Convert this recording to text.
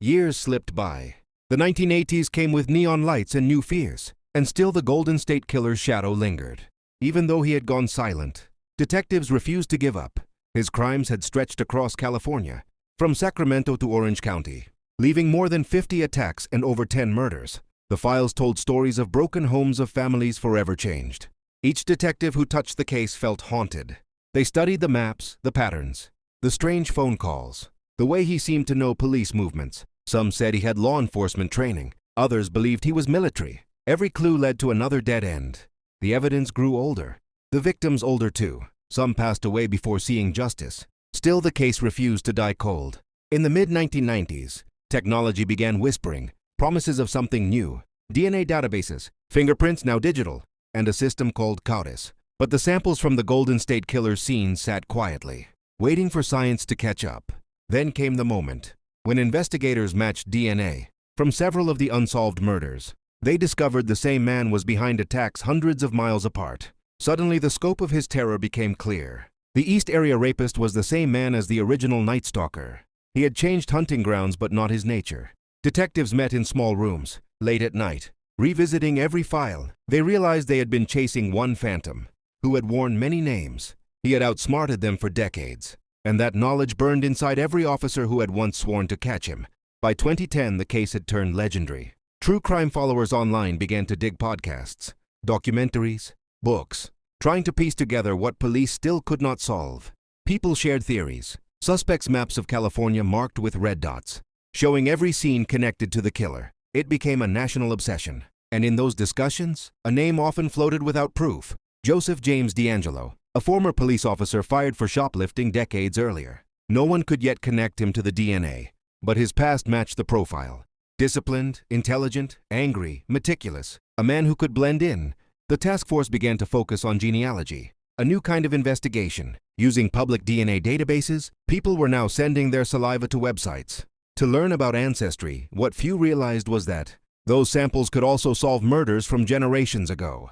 Years slipped by. The 1980s came with neon lights and new fears, and still the Golden State Killer's shadow lingered. Even though he had gone silent, detectives refused to give up. His crimes had stretched across California, from Sacramento to Orange County, leaving more than 50 attacks and over 10 murders. The files told stories of broken homes of families forever changed. Each detective who touched the case felt haunted. They studied the maps, the patterns, the strange phone calls, the way he seemed to know police movements. Some said he had law enforcement training. Others believed he was military. Every clue led to another dead end. The evidence grew older. The victims older too. Some passed away before seeing justice. Still, the case refused to die cold. In the mid-1990s, technology began whispering, promises of something new. DNA databases, fingerprints now digital, and a system called CODIS. But the samples from the Golden State Killer's scene sat quietly, waiting for science to catch up. Then came the moment when investigators matched DNA from several of the unsolved murders. They discovered the same man was behind attacks hundreds of miles apart. Suddenly, the scope of his terror became clear. The East Area rapist was the same man as the original Night Stalker. He had changed hunting grounds, but not his nature. Detectives met in small rooms, late at night, revisiting every file. They realized they had been chasing one phantom, who had worn many names. He had outsmarted them for decades, and that knowledge burned inside every officer who had once sworn to catch him. By 2010, the case had turned legendary. True crime followers online began to dig podcasts, documentaries, books, trying to piece together what police still could not solve. People shared theories, suspects' maps of California marked with red dots, showing every scene connected to the killer. It became a national obsession. And in those discussions, a name often floated without proof: Joseph James D'Angelo, a former police officer fired for shoplifting decades earlier. No one could yet connect him to the DNA, but his past matched the profile. Disciplined, intelligent, angry, meticulous, a man who could blend in. The task force began to focus on genealogy, a new kind of investigation. Using public DNA databases, people were now sending their saliva to websites to learn about ancestry. What few realized was that those samples could also solve murders from generations ago.